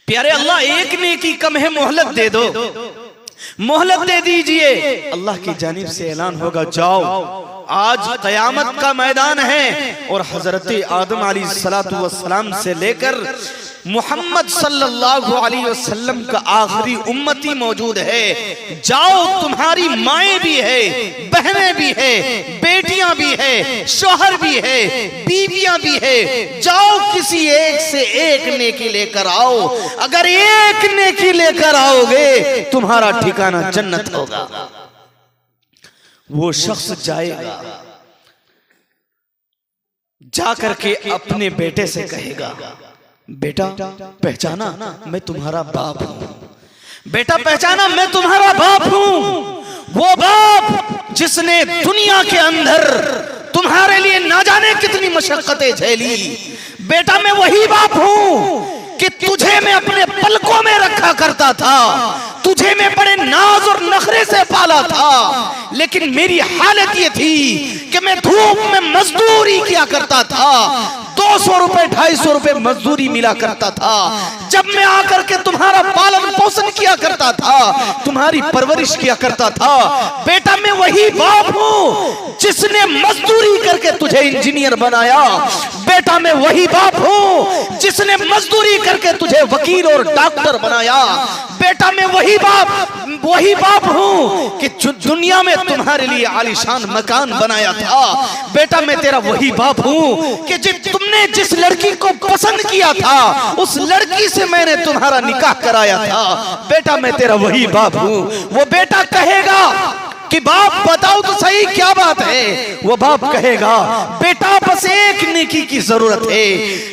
प्यारे अल्लाह, एक नेकी कम है, मोहलत दे दो, मोहलत दे दीजिए। अल्लाह की जानिब से ऐलान होगा, जाओ, आज कयामत का मैदान है और हजरत आदम अलैहिस्सलातु वस्सलाम से लेकर मोहम्मद सल्लल्लाहु अलैहि वसल्लम का आखिरी उम्मती मौजूद है। जाओ, तुम्हारी माएँ भी है, बहनें भी है, बेटियां भी है, शोहर भी है, बीवियां भी है। जाओ, किसी एक से एक नेकी लेकर आओ। अगर एक नेकी लेकर आओगे तुम्हारा ठिकाना जन्नत होगा। वो शख्स जाएगा, जाकर के अपने बेटे से कहेगा, बेटा पहचाना मैं तुम्हारा बाप हूं, बेटा पहचाना मैं तुम्हारा बाप हूं। वो बाप जिसने दुनिया के अंदर तुम्हारे लिए ना जाने कितनी मशक्कतें झेली। बेटा मैं वही बाप हूं कि तुझे मैं अपने पलकों में रखा करता था, तुझे मैं बड़े नाज और नखरे से पाला था, लेकिन मेरी हालत ये थी कि मैं धूप में मजदूरी किया करता था। 200 रुपए 250 रुपए मजदूरी मिला करता था। जब मैं आकर के तुम्हारा पालन पोषण किया करता था, तुम्हारी परवरिश किया करता था। बेटा मैं वही बाप हूं जिसने मजदूरी करके तुझे इंजीनियर बनाया। बेटा मैं वही बाप हूं जिसने मजदूरी करके तुझे वकील और डॉक्टर बनाया। बेटा मैं वही बाप हूं कि जो दुनिया में तुम्हारे लिए आलीशान मकान बनाया था। बेटा मैं तेरा वही बाप हूं कि तुमने जिस लड़की को पसंद किया था उस लड़की से मैंने तुम्हारा निकाह कराया था। बेटा मैं तेरा वही बाप हूं। वो बेटा कहेगा कि बाप बताओ तो सही क्या बात है। वो बाप कहेगा, बेटा बस एक नेकी की जरूरत है,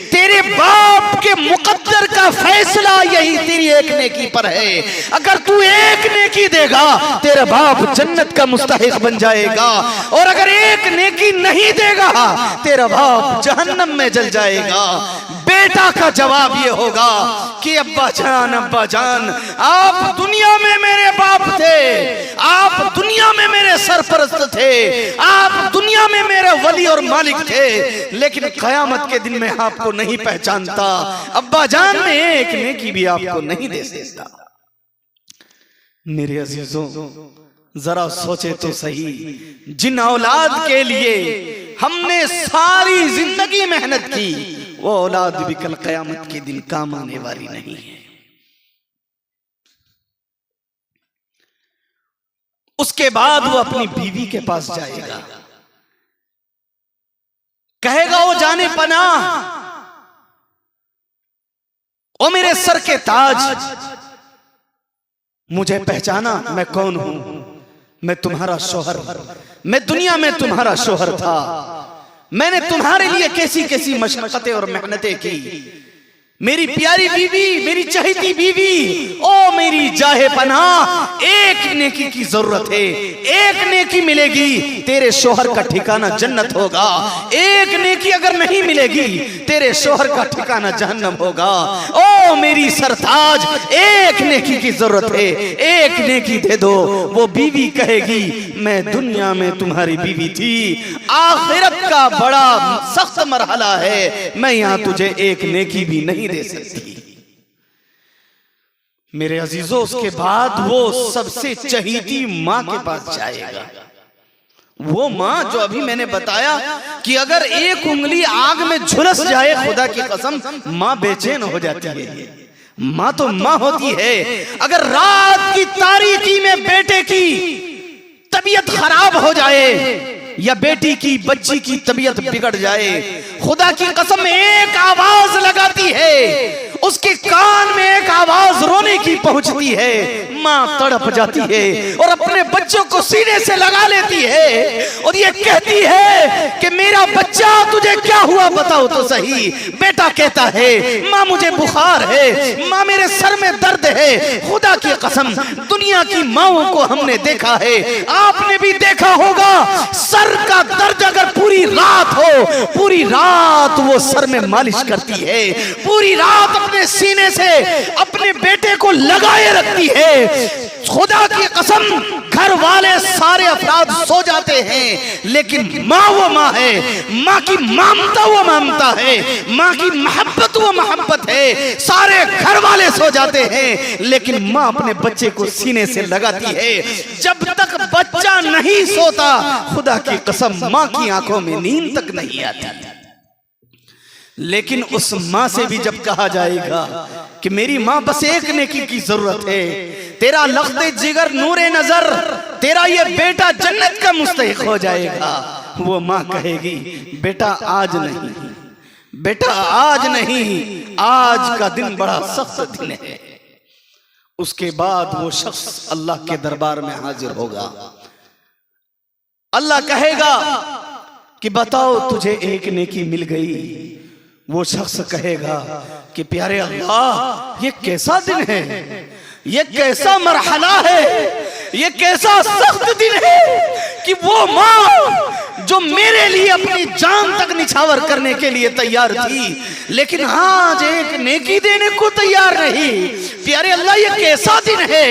तेरे बाप के मुकद्दर का फैसला यही तेरी एक नेकी पर है। अगर तू एक नेकी देगा तेरा बाप जन्नत का मुस्तहिक बन जाएगा, और अगर एक नेकी नहीं देगा तेरा बाप जहन्नम में जल जाएगा। बेटा का जवाब ये होगा कि अब्बा जान आप दुनिया में मेरे बाप थे, आप दुनिया में मेरे सरपरस्त थे, आप दुनिया में मेरे वली और मालिक थे, लेकिन कयामत के दिन में आपको नहीं पहचानता। अब्बा जान मैं एक नेकी भी आपको नहीं दे सकता। मेरे अजीजों जरा सोचे तो सही, जिन औलाद के लिए हमने सारी जिंदगी मेहनत की वो औलाद भी कल कयामत के दिन काम आने वाली नहीं है। उसके बाद वो अपनी बीवी के पास जाएगा, कहेगा ओ जाने पनाह, ओ मेरे सर के ताज, मुझे पहचाना मैं कौन हूं। मैं तुम्हारा शोहर, मैं दुनिया में तुम्हारा शोहर था। मैंने तुम्हारे लिए कैसी कैसी मशक्कतें और मेहनतें की। मेरी प्यारी बीवी, मेरी चहेती बीवी, ओ मेरी जाहे पनाह, एक नेकी की जरूरत है। एक नेकी मिलेगी तेरे शोहर का ठिकाना जन्नत होगा। एक नेकी अगर नहीं मिलेगी तेरे शोहर का ठिकाना जहन्नम होगा। ओ मेरी सरताज, एक नेकी की जरूरत है, एक नेकी दे दो। वो बीवी कहेगी, मैं दुनिया में तुम्हारी बीवी थी, आखिरत का बड़ा सख्त मरहला है, मैं यहां तुझे एक नेकी भी नहीं दे सकती। मेरे अजीजों उसके बाद वो सबसे चहीती माँ के पास जाएगा। वो माँ जो अभी मैंने बताया कि अगर एक उंगली आग में झुलस जाए, खुदा की कसम माँ बेचैन हो जाती है। माँ तो माँ होती है। अगर रात की तारीकी में बेटे की तबीयत खराब हो जाए या बेटी की बच्ची की तबीयत बिगड़ जाए, खुदा की कसम एक आवाज लगाती है, उसके कान में एक आवाज रोने की पहुंचती है। माँ तड़प जाती है और अपने बच्चों को सीने से लगा लेती है और ये कहती है कि मेरा बच्चा तुझे क्या हुआ बताओ तो सही। बेटा कहता है, माँ मुझे बुखार है, माँ मेरे सर में दर्द है। खुदा की कसम दुनिया की माँओं को हमने देखा है, आपने भी देखा होगा, सर का दर्द अगर पूरी रात हो, पूरी रात वो सर में मालिश करती है, पूरी रात अपने सीने से अपने बेटे को लगाए रखती है। खुदा की कसम घर वाले सारे अफराद सो जाते हैं, लेकिन माँ वो माँ है, माँ की ममता वो ममता है, माँ की मोहब्बत वो मोहब्बत है। सारे घर वाले सो जाते हैं, लेकिन माँ अपने बच्चे को सीने से लगाती है। जब तक बच्चा नहीं सोता, खुदा की कसम माँ की आंखों में नींद तक नहीं आती। लेकिन उस माँ से भी जब कहा जाएगा कि मेरी माँ बस एक नेकी की जरूरत है, तेरा लख्ते जिगर नूरे नजर, तेरा ये बेटा जन्नत का मुस्तहिक हो जाएगा, वो माँ कहेगी बेटा आज नहीं, बेटा आज नहीं, आज का दिन बड़ा सख्त दिन है। उसके बाद वो शख्स अल्लाह के दरबार में हाजिर होगा। अल्लाह कहेगा कि बताओ तुझे एक नेकी मिल गई। वो शख्स कहेगा कि प्यारे अल्लाह ये कैसा दिन है, ये कैसा मरहला है, ये कैसा सख्त दिन है कि वो माँ जो मेरे लिए अपनी जान तक निछावर करने के लिए तैयार थी, लेकिन आज एक नेकी देने को तैयार नहीं। प्यारे अल्लाह ये कैसा दिन है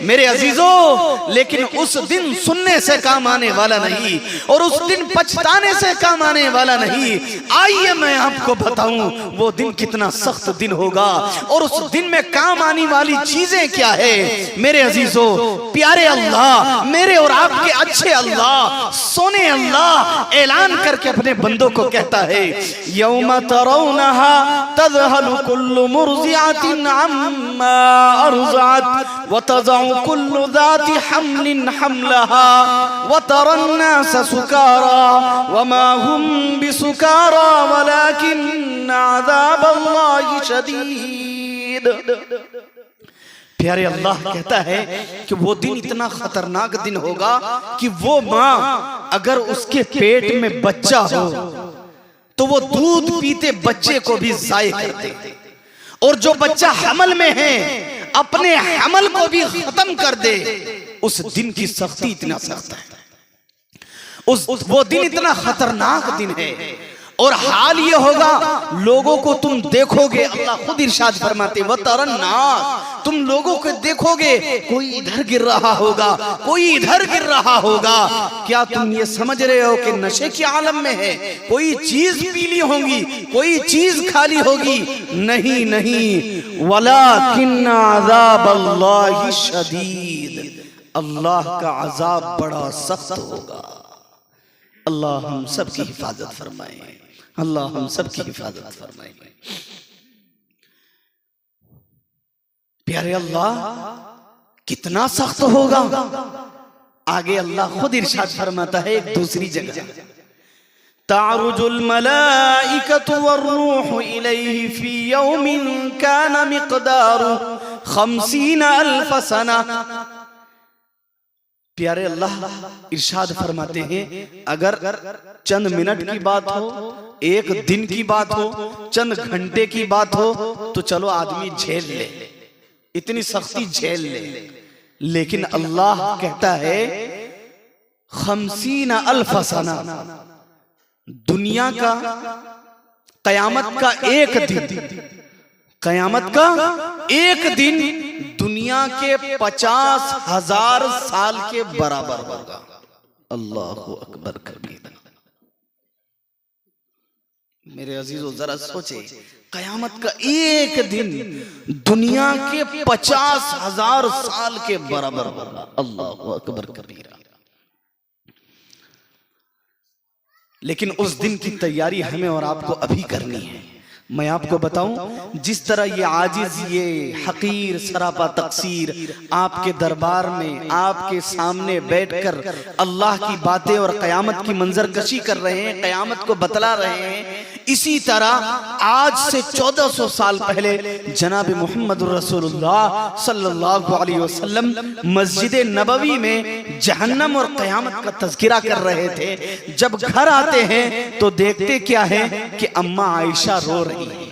मेरे अजीजों। लेकिन उस दिन सुनने से काम आने वाला नहीं, और उस दिन पछताने से काम आने वाला नहीं। आइए मैं आपको बताऊं वो दिन कितना सख्त दिन होगा, और उस दिन में काम आने वाली चीजें क्या है मेरे अजीजों। प्यारे अल्लाह, मेरे और आपके अच्छे अल्लाह, सोने अल्लाह ऐलान करके अपने बंदों को कहता है, यौम तरौनहा तज़हलु कुल्लु मुर्ज़िअतिन अम्मा अर्ज़अत व तज़उ कुल्लु ज़ाति हम्लिन हम्लहा व तरन नास सुकारा व मा हुम बिसुकारा वलाकिन अज़ाबल्लाहि शदीद। प्यारे अल्लाह कहता है कि वो दिन इतना खतरनाक दिन होगा कि वो माँ अगर उसके पेट में बच्चा हो तो वो दूध पीते बच्चे को भी ज़ाय कर दे, और जो बच्चा हमल में है अपने हमल को भी खत्म कर दे। उस दिन की सख्ती इतना सख्त है, वो दिन इतना खतरनाक दिन है। और हाल ये होगा, लोगों को तुम देखोगे, अल्लाह खुद इरशाद फरमाते व तरन्नास, तुम लोगों को देखोगे कोई इधर गिर रहा होगा, कोई इधर गिर रहा होगा। क्या तुम ये समझ रहे हो कि नशे के आलम में है, कोई चीज पीली होगी, कोई चीज खाली होगी? नहीं नहीं, वलाकिन अज़ाबल्लाहि शदीद, अल्लाह का अजाब बड़ा सख्त होगा। अल्लाह हम सब की हिफाजत फरमाए, अल्लाह हम सब की हिफाजत फरमाए। प्यारे अल्लाह कितना सख्त होगा। आगे अल्लाह खुद इरशाद फरमाता है एक दूसरी जगह, तारुजुल मलाइकतु वर्रूहु इलैहि फी यौमिन काना मिक़दारु 50,000 सना। प्यारे अल्लाह इरशाद फरमाते हैं अगर चंद मिनट की बात हो, एक दिन की बात हो, चंद घंटे की बात हो तो चलो आदमी झेल ले, इतनी सख्ती झेल ले। लेकिन अल्लाह कहता है 50,000 सना, दुनिया का कयामत का एक दिन, कयामत का एक दिन दुनिया के 50,000 साल के बराबर होगा। अल्लाहु अकबर कबीरा। मेरे अजीजों जरा सोचे, कयामत का एक दिन दुनिया के 50,000 साल के बराबर होगा। अल्लाहु अकबर कबीरा। लेकिन उस दिन की तैयारी हमें और आपको अभी करनी है। मैं आपको बताऊं, जिस तरह ये आजिज, ये हकीर, सरापा तकसीर आपके दरबार में आपके सामने बैठकर अल्लाह की बातें और क़यामत की मंजरकशी कर रहे हैं, क़यामत को बतला रहे हैं, इसी तरह आज से 1400 साल पहले जनाब मोहम्मद रसूलुल्लाह सल्लल्लाहु अलैहि वसल्लम मस्जिद नबवी में जहन्नम और क़यामत का तज़किरा कर रहे थे। जब घर आते हैं तो देखते क्या है कि अम्मा आयशा रो रही है,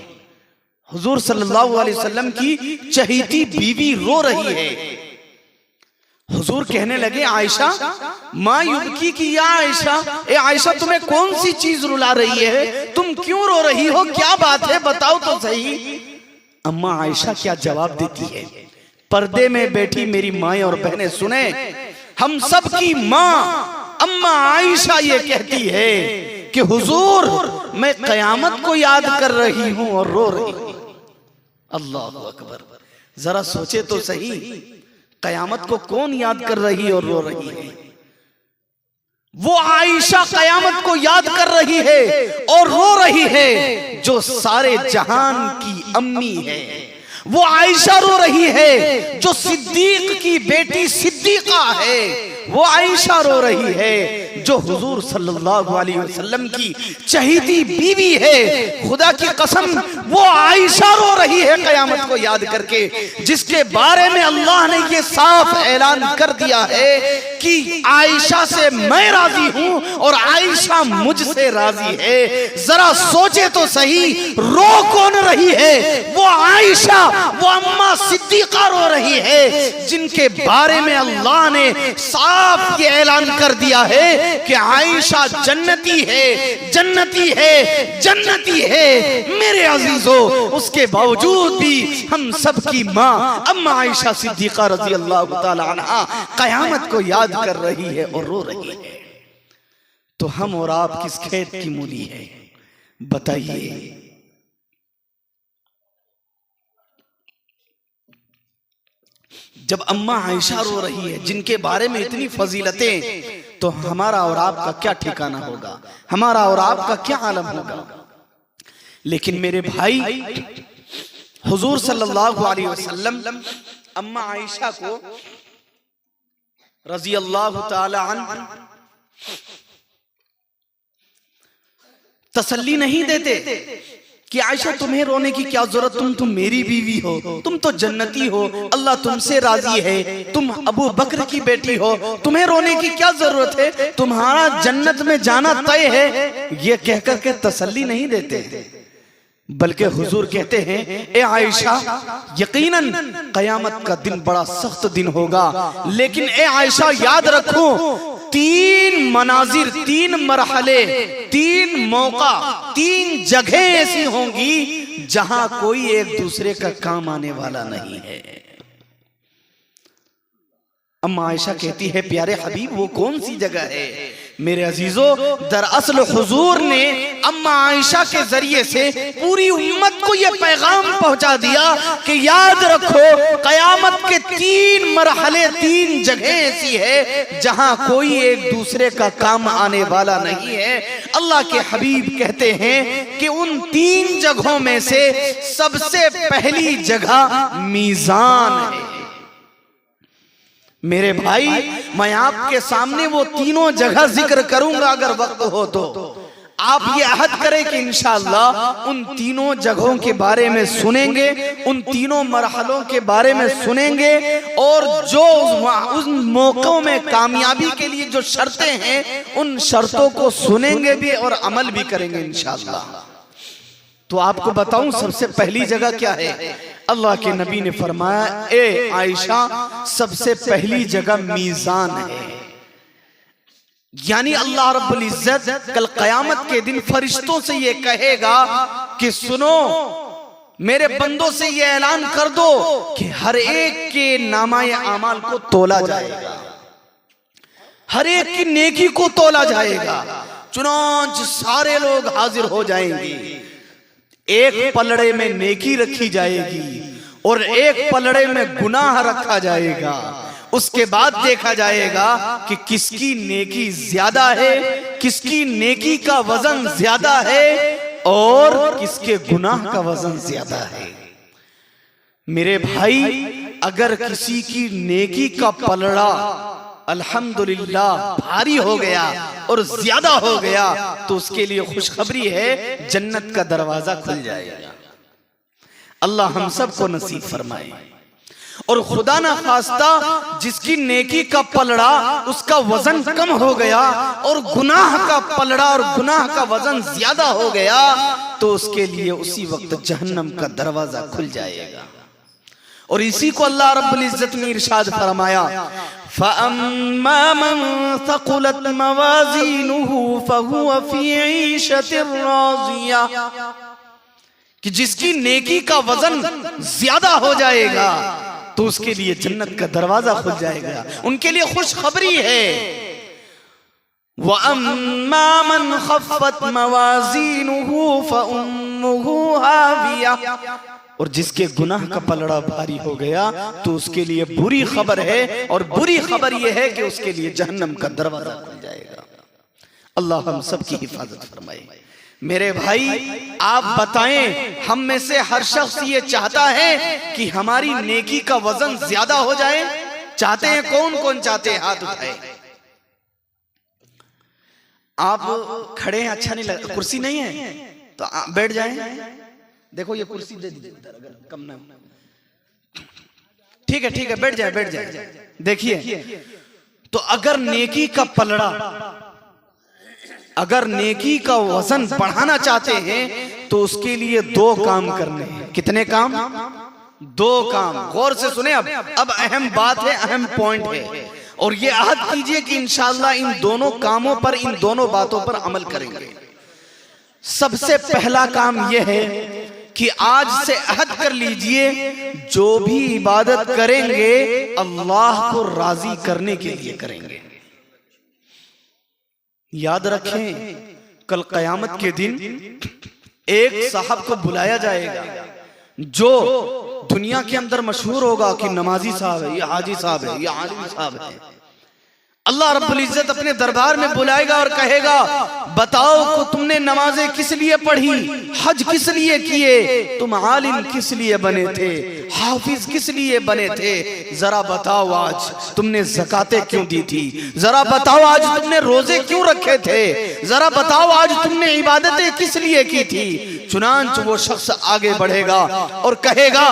हुजूर सल्लल्लाहु अलैहि वसल्लम की चहेती बीवी रो रही है। हुजूर कहने लगे आयशा माँ युबकी की, या आयशा, ए आयशा तुम्हें कौन सी चीज रुला रही है, तुम क्यों रो रही हो, क्या बात है बताओ तो सही। अम्मा आयशा क्या जवाब देती है, पर्दे में बैठी मेरी माएं और बहनें सुने, हम सब की माँ अम्मा आयशा ये कहती है कि हुजूर मैं कयामत को याद कर रही हूं और रो रही हूं। अल्लाह अकबर, जरा सोचे तो सही, कयामत को कौन याद कर रही और रो रही है? वो आयशा कयामत को याद कर रही है और रो रही है जो सारे जहान की अम्मी है। वो आयशा रो रही है जो सिद्दीक की बेटी सिद्दीका है। वो आयशा रो रही है जो हुजूर सल्लल्लाहु अलैहि वसल्लम की चहीती बीवी है। खुदा की कसम, वो आयशा रो रही है कयामत को याद करके, जिसके बारे में अल्लाह ने ये साफ ऐलान कर दिया है कि आयशा से मैं राजी हूं और आयशा मुझसे राजी है। जरा सोचे तो सही, रो कौन रही है? वो आयशा, वो अम्मा सिद्दीका रो रही है जिनके बारे में अल्लाह ने साफ ये ऐलान कर दिया है कि आयशा जन्नती है, जन्नती है, जन्नती है। मेरे अजीजों, उसके बावजूद भी हम सब की माँ अम्मा आयशा सिद्दीका रजी अल्लाह ताला अन्हा कयामत को याद कर रही है और रो रही है। तो हम और आप किस खेत की मूली है बताइए? जब अम्मा आयशा रो रही है जिनके बारे में इतनी फजीलतें, तो हमारा और आपका क्या ठिकाना होगा, हमारा और आपका क्या आलम होगा? लेकिन मेरे भाई, हुजूर सल्लल्लाहु अलैहि वसल्लम अम्मा आयशा को रजी अल्लाह ताला अन्हा तसल्ली नहीं देते कि आयशा तुम्हें रोने की क्या जरूरत, तुम मेरी बीवी हो, तुम तो जन्नती हो, अल्लाह तुमसे राजी है, तुम अबू बकर की बेटी हो, तुम्हें रोने की क्या जरूरत है, तुम्हारा जन्नत में जाना तय है। ये कहकर के तसल्ली नहीं देते, बल्कि हुजूर कहते हैं, ए आयशा, यकीनन कयामत का दिन बड़ा सख्त दिन होगा, लेकिन ए आयशा याद रखो, 3 मनाजिर, 3 मरहले, 3 मौका, 3 जगह ऐसी होंगी जहां कोई एक दूसरे का काम आने वाला नहीं है। अम्मा आयशा कहती है, प्यारे हबीब वो कौन सी जगह है? मेरे अजीजों, दरअसल हुजूर ने अम्मा आयशा के जरिए से पूरी उम्मत को यह पैगाम पहुंचा दिया कि याद रखो, कयामत के 3 मरहले, 3 जगह ऐसी है जहां कोई एक दूसरे का काम आने वाला नहीं है। अल्लाह के हबीब कहते हैं कि उन 3 जगहों में से सबसे पहली जगह मीजान है। मेरे भाई, मैं आपके सामने वो तीनों जगह जिक्र करूंगा अगर वक्त हो तो। आप ये अहद करें कि इंशाअल्लाह उन तीनों जगहों के बारे में सुनेंगे, उन तीनों मरहलों के बारे में सुनेंगे, और जो उन मौकों में कामयाबी के लिए जो शर्तें हैं उन शर्तों को सुनेंगे भी और अमल भी करेंगे इंशाअल्लाह। तो आपको बताऊं सबसे पहली जगह क्या है? अल्लाह के नबी ने फरमाया, ए आयशा, सबसे पहली जगह मीजान है। यानी अल्लाह रब्बुल इज्जत कल कयामत के दिन फरिश्तों से ये कहेगा कि सुनो, मेरे बंदों से ये ऐलान कर दो कि हर एक के नामाए आमाल को तोला जाएगा, हर एक की नेकी को तोला जाएगा। चुनांच सारे लोग हाजिर हो जाएंगे, एक पलड़े में नेकी रखी जाएगी और एक पलड़े में गुनाह रखा जाएगा। उसके बाद देखा जाएगा कि किसकी नेकी ज्यादा है, किसकी नेकी का वजन ज्यादा है और किसके गुनाह का वजन ज्यादा है। मेरे भाई, अगर किसी की नेकी का पलड़ा अल्हम्दुलिल्लाह भारी हो गया और ज्यादा हो गया तो उसके लिए खुशखबरी है, जन्नत का दरवाजा खुल जाएगा। अल्लाह हम सबको नसीब फरमाए। और खुदा ना खास्ता जिसकी नेकी का पलड़ा उसका वजन कम हो गया और गुनाह का पलड़ा और गुनाह का वजन ज्यादा हो गया तो उसके लिए उसी वक्त जहन्नम का दरवाजा खुल जाएगा। और इसी को अल्लाह रब्बुल इज्जत ने इरशाद फरमाया, फ़अम्मा मन थक़ुलत मवाज़ीनुहु फ़हुव फ़ी ईशतिर राज़िया, कि जिसकी नेकी का वजन ज्यादा हो जाएगा तो उसके लिए जन्नत का दरवाजा खुल जाएगा, उनके लिए खुशखबरी है। वअम्मा मन खफ़्फ़त मवाज़ीनुहु फ़उम्मुहु हाविया, और जिसके गुनाह का पलड़ा भारी हो गया तो उसके लिए बुरी खबर है, और बुरी खबर यह है कि उसके लिए जहन्नम का दरवाजा खुल जाएगा। अल्लाह हम सब की हिफाजत फरमाए। मेरे भाई आप बताएं, हम में से हर शख्स ये चाहता है कि हमारी नेकी का वजन ज्यादा हो जाए? चाहते हैं? कौन कौन चाहते हैं? हाथ उठाए। आप खड़े हैं, अच्छा नहीं लगा, कुर्सी नहीं है तो बैठ जाएं। देखो ये कुर्सी दे दीजिए अगर कम ना, ठीक है बैठ जाए बैठ जाए। देखिए, तो अगर नेकी का पलड़ा, अगर नेकी का वजन बढ़ाना चाहते हैं तो उसके लिए दो काम करने हैं। कितने काम? दो काम। गौर से सुने, अब अहम बात है, अहम पॉइंट है, और ये अहद कीजिए कि इंशाअल्लाह इन दोनों कामों पर, इन दोनों बातों पर अमल करेंगे। सबसे पहला काम यह है कि आज से अहद कर लीजिए, जो भी इबादत करेंगे अल्लाह को राजी करने के लिए करेंगे। याद रखें, कल क़यामत के दिन एक साहब को बुलाया जाएगा जो दुनिया के अंदर मशहूर होगा कि नमाजी साहब है, ये हाजी साहब है, ये आलिम साहब है। अल्लाह रब्बुल इज्जत अपने दरबार में बुलाएगा और कहेगा, बताओ को तुमने नमाजें किस लिए पढ़ी, हज किस लिए किए, तुम आलिम किस लिए बने थे, हाफिज किस लिए बने थे, जरा बताओ आज तुमने ज़कातें क्यों दी थी, जरा बताओ आज तुमने रोजे क्यों रखे थे, जरा बताओ आज तुमने इबादतें किस लिए की थी। चुनांच वो शख्स आगे बढ़ेगा और कहेगा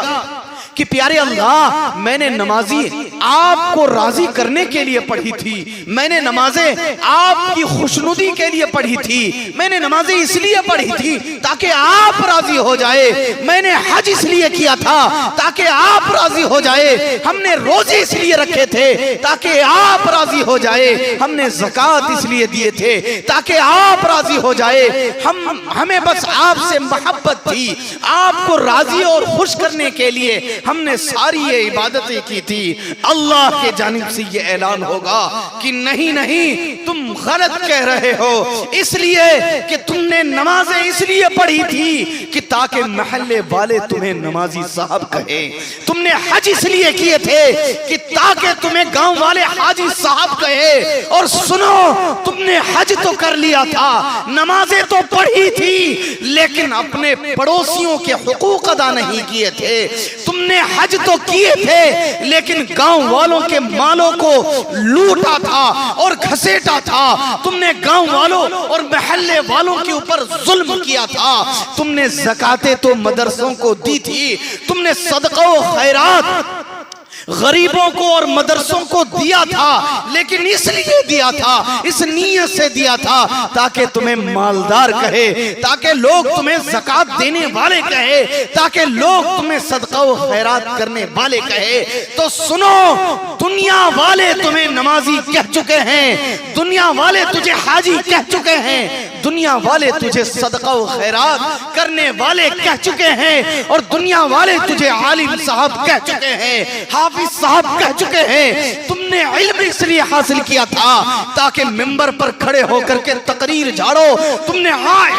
कि प्यारे अल्लाह, मैंने नमाजी आपको राजी करने के लिए पढ़ी थी, मैंने नमाजें आपकी खुशनुदी के लिए पढ़ी थी, मैंने नमाजें इसलिए पढ़ी थी ताकि आप राजी हो जाए, मैंने हज इसलिए किया था ताकि आप राजी हो जाए, हमने रोजे इसलिए रखे थे ताकि आप राजी हो जाए, हमने ज़कात इसलिए दिए थे ताकि आप राजी हो जाए, हमें बस आपसे मोहब्बत थी, आपको राजी और खुश करने के लिए हमने सारी ये इबादतें की थी। अल्लाह के जानिब से ये ऐलान होगा कि नहीं नहीं, तुम गलत कह रहे हो, इसलिए कि तुमने नमाजें इसलिए पढ़ी थी कि ताकि महल्ले वाले तुम्हें नमाजी साहब कहे, तुमने हज इसलिए किए थे कि ताकि तुम्हें गांव वाले हाजी साहब कहे, और सुनो, तुमने हज तो कर लिया था, नमाजें तो पढ़ी थी, लेकिन अपने पड़ोसियों के हुकूक अदा नहीं किए थे, तुमने हज तो किए थे लेकिन गांव वालों के मालों को लूटा था और घसीटा था, तुमने गांव वालों और महल्ले वालों के ऊपर जुल्म किया था, तुमने ज़कातें तो मदरसों को दी थी, तुमने सदका और खैरात गरीबों को और मदरसों को दिया था, लेकिन इसलिए दिया था, इस नीयत से दिया था ताकि तुम्हें मालदार कहे, ताकि लोग तुम्हें ज़कात देने वाले कहे, ताकि लोग तुम्हें सदका व खैरात करने वाले कहे। तो सुनो, दुनिया वाले तुम्हें नमाजी कह चुके हैं, दुनिया वाले तुझे हाजी कह चुके हैं, दुनिया वाले तुझे सदका व खैरात करने वाले कह चुके हैं, और दुनिया वाले तुझे आलिम साहब कह चुके हैं, हाफिज साहब कह चुके हैं। तुमने इल्म इसलिए हासिल किया था ताकि मिंबर पर खड़े होकर के तकरीर झाड़ो, तुमने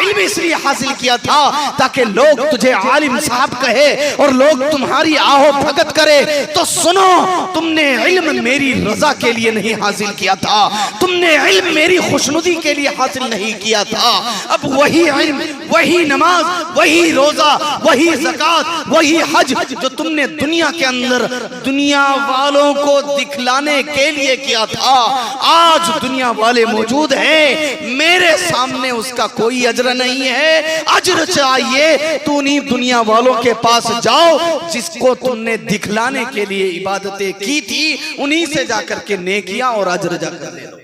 इल्म इसलिए हासिल किया था ताकि लोग तुझे आलिम साहब कहे और लोग तुम्हारी आओ भगत करे। तो सुनो, तुमने इल्म मेरी रजा के लिए नहीं हासिल किया था, तुमने इल्म मेरी खुशनुदी के लिए हासिल नहीं किया था। अब वही इल्म, वही नमाज, वही रोजा, वही ज़कात, वही हज जो तुमने दुनिया के अंदर दुनिया वालों को दिखलाने के लिए किया था, आज दुनिया वाले मौजूद हैं, मेरे सामने उसका कोई अजर नहीं है। अजर चाहिए तो उन्हीं दुनिया वालों के पास जाओ जिसको तुमने दिखलाने के लिए इबादतें की थी, उन्हीं से जाकर के नेकियां और अजर जाकर ले लो।